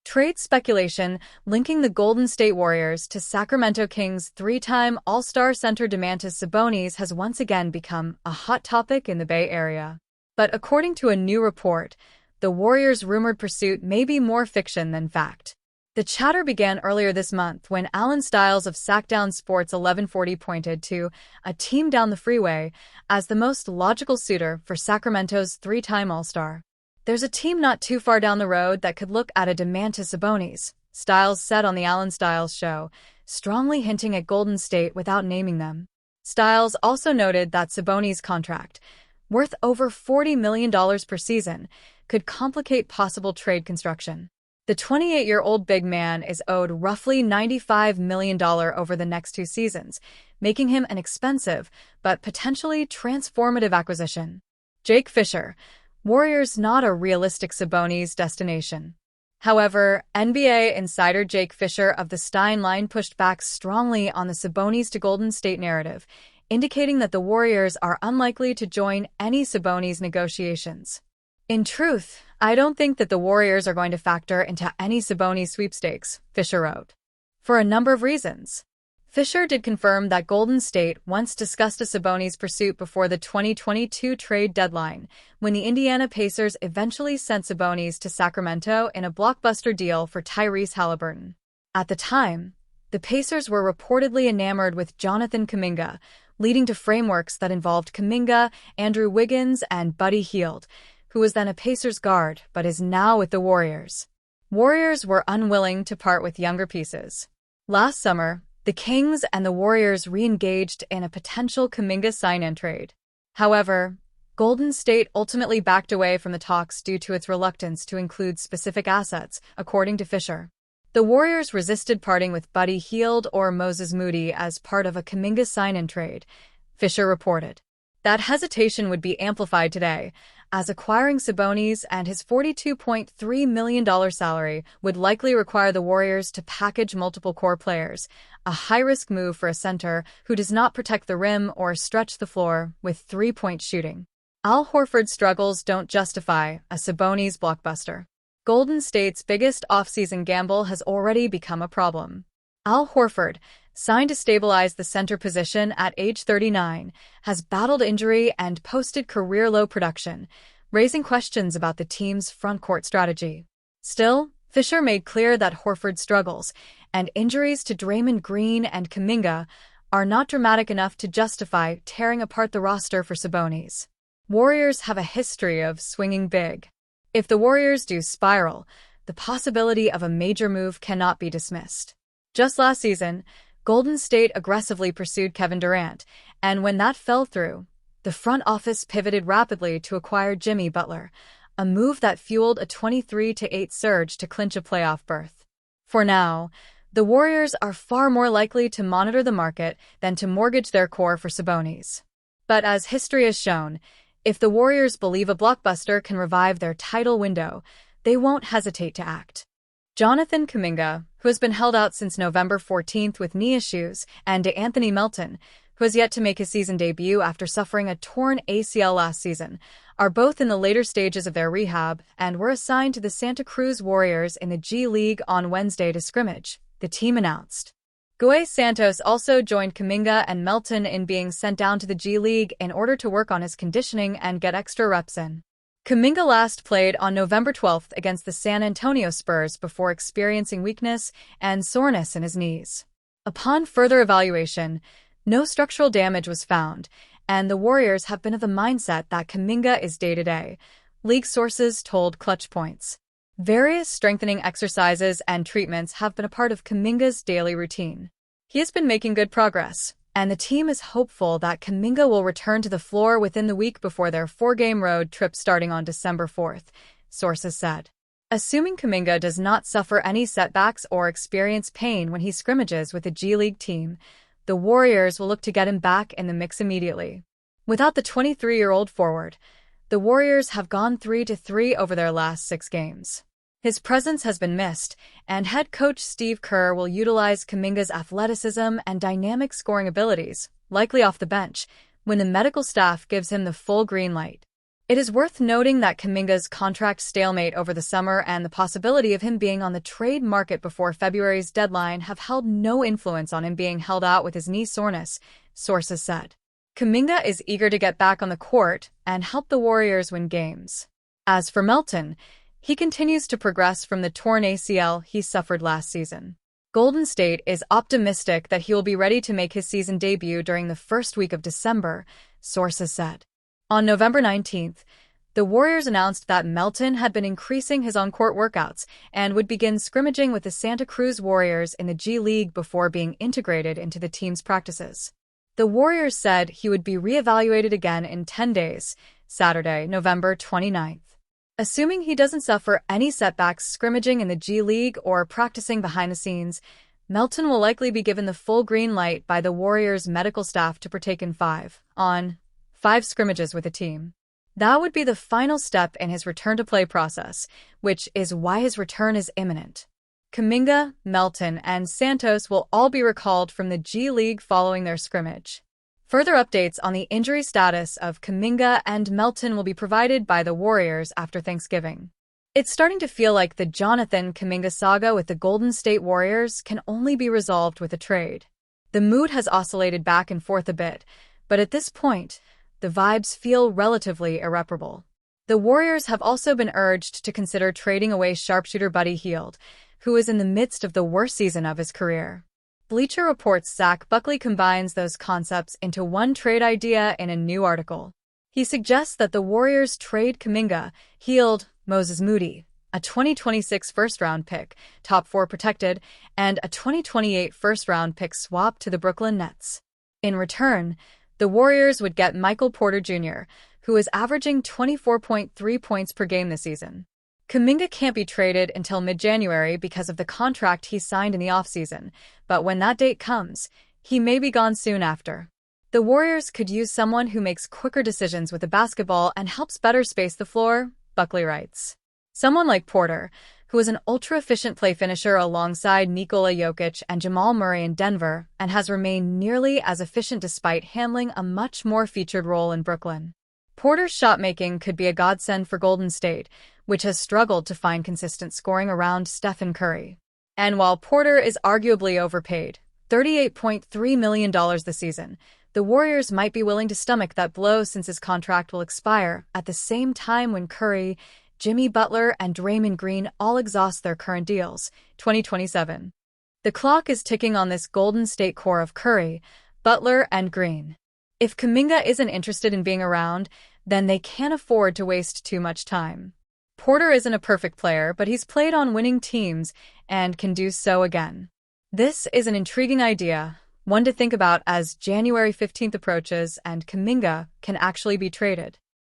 Trade speculation linking the Golden State Warriors to Sacramento Kings three-time All-Star center Domantas Sabonis has once again become a hot topic in the Bay Area. But according to a new report, the Warriors' rumored pursuit may be more fiction than fact. The chatter began earlier this month when Alan Stiles of Sackdown Sports 1140 pointed to a team down the freeway as the most logical suitor for Sacramento's three-time All-Star. "There's a team not too far down the road that could look at a Domantas Sabonis," Stiles said on the Alan Stiles Show, strongly hinting at Golden State without naming them. Stiles also noted that Sabonis' contract, worth over $40 million per season, could complicate possible trade construction. The 28-year-old big man is owed roughly $95 million over the next 2 seasons, making him an expensive but potentially transformative acquisition. Jake Fisher, Warriors not a realistic Sabonis destination. However, NBA insider Jake Fisher of the Stein line pushed back strongly on the Sabonis to Golden State narrative, indicating that the Warriors are unlikely to join any Sabonis negotiations. "In truth, I don't think that the Warriors are going to factor into any Sabonis sweepstakes," Fisher wrote. "For a number of reasons." Fisher did confirm that Golden State once discussed a Sabonis pursuit before the 2022 trade deadline, when the Indiana Pacers eventually sent Sabonis to Sacramento in a blockbuster deal for Tyrese Haliburton. At the time, the Pacers were reportedly enamored with Jonathan Kuminga, leading to frameworks that involved Kuminga, Andrew Wiggins, and Buddy Hield, who was then a Pacers guard but is now with the Warriors. Warriors were unwilling to part with younger pieces. Last summer, the Kings and the Warriors re-engaged in a potential Kuminga sign-and trade. However, Golden State ultimately backed away from the talks due to its reluctance to include specific assets, according to Fisher. The Warriors resisted parting with Buddy Hield or Moses Moody as part of a Kuminga sign-and trade, Fisher reported. That hesitation would be amplified today, as acquiring Sabonis and his $42.3 million salary would likely require the Warriors to package multiple core players, a high-risk move for a center who does not protect the rim or stretch the floor with three-point shooting. Al Horford's struggles don't justify a Sabonis blockbuster. Golden State's biggest offseason gamble has already become a problem. Al Horford, signed to stabilize the center position at age 39, has battled injury and posted career-low production, raising questions about the team's frontcourt strategy. Still, Fisher made clear that Horford's struggles and injuries to Draymond Green and Kuminga are not dramatic enough to justify tearing apart the roster for Sabonis. Warriors have a history of swinging big. If the Warriors do spiral, the possibility of a major move cannot be dismissed. Just last season, Golden State aggressively pursued Kevin Durant, and when that fell through, the front office pivoted rapidly to acquire Jimmy Butler, a move that fueled a 23-8 surge to clinch a playoff berth. For now, the Warriors are far more likely to monitor the market than to mortgage their core for Sabonis. But as history has shown, if the Warriors believe a blockbuster can revive their title window, they won't hesitate to act. Jonathan Kuminga, who has been held out since November 14th with knee issues, and Anthony Melton, who has yet to make his season debut after suffering a torn ACL last season, are both in the later stages of their rehab and were assigned to the Santa Cruz Warriors in the G League on Wednesday to scrimmage, the team announced. Guy Santos also joined Kuminga and Melton in being sent down to the G League in order to work on his conditioning and get extra reps in. Kuminga last played on November 12th against the San Antonio Spurs before experiencing weakness and soreness in his knees. Upon further evaluation, no structural damage was found, and the Warriors have been of the mindset that Kuminga is day-to-day, league sources told Clutch Points. Various strengthening exercises and treatments have been a part of Kuminga's daily routine. He has been making good progress, and the team is hopeful that Kuminga will return to the floor within the week before their 4-game road trip starting on December 4th, sources said. Assuming Kuminga does not suffer any setbacks or experience pain when he scrimmages with the G League team, the Warriors will look to get him back in the mix immediately. Without the 23-year-old forward, the Warriors have gone 3-3 over their last 6 games. His presence has been missed, and head coach Steve Kerr will utilize Kuminga's athleticism and dynamic scoring abilities, likely off the bench, when the medical staff gives him the full green light. It is worth noting that Kuminga's contract stalemate over the summer and the possibility of him being on the trade market before February's deadline have held no influence on him being held out with his knee soreness, sources said. Kuminga is eager to get back on the court and help the Warriors win games. As for Melton, he continues to progress from the torn ACL he suffered last season. Golden State is optimistic that he will be ready to make his season debut during the first week of December, sources said. On November 19th, the Warriors announced that Melton had been increasing his on-court workouts and would begin scrimmaging with the Santa Cruz Warriors in the G League before being integrated into the team's practices. The Warriors said he would be reevaluated again in 10 days, Saturday, November 29th. Assuming he doesn't suffer any setbacks scrimmaging in the G League or practicing behind the scenes, Melton will likely be given the full green light by the Warriors' medical staff to partake in 5 scrimmages with the team. That would be the final step in his return-to-play process, which is why his return is imminent. Kuminga, Melton, and Santos will all be recalled from the G League following their scrimmage. Further updates on the injury status of Kuminga and Melton will be provided by the Warriors after Thanksgiving. It's starting to feel like the Jonathan Kuminga saga with the Golden State Warriors can only be resolved with a trade. The mood has oscillated back and forth a bit, but at this point, the vibes feel relatively irreparable. The Warriors have also been urged to consider trading away sharpshooter Buddy Hield, who is in the midst of the worst season of his career. Bleacher Report's Zach Buckley combines those concepts into one trade idea in a new article. He suggests that the Warriors trade Kuminga, Hield, Moses Moody, a 2026 first-round pick, top 4 protected, and a 2028 first-round pick swap to the Brooklyn Nets. In return, the Warriors would get Michael Porter Jr., who is averaging 24.3 points per game this season. Kuminga can't be traded until mid-January because of the contract he signed in the offseason, but when that date comes, he may be gone soon after. The Warriors could use someone who makes quicker decisions with the basketball and helps better space the floor, Buckley writes. Someone like Porter, who is an ultra-efficient play finisher alongside Nikola Jokic and Jamal Murray in Denver and has remained nearly as efficient despite handling a much more featured role in Brooklyn. Porter's shot-making could be a godsend for Golden State, which has struggled to find consistent scoring around Stephen Curry. And while Porter is arguably overpaid, $38.3 million this season, the Warriors might be willing to stomach that blow since his contract will expire at the same time when Curry, Jimmy Butler, and Draymond Green all exhaust their current deals, 2027. The clock is ticking on this Golden State core of Curry, Butler, and Green. If Kuminga isn't interested in being around, then they can't afford to waste too much time. Porter isn't a perfect player, but he's played on winning teams and can do so again. This is an intriguing idea, one to think about as January 15th approaches and Kuminga can actually be traded.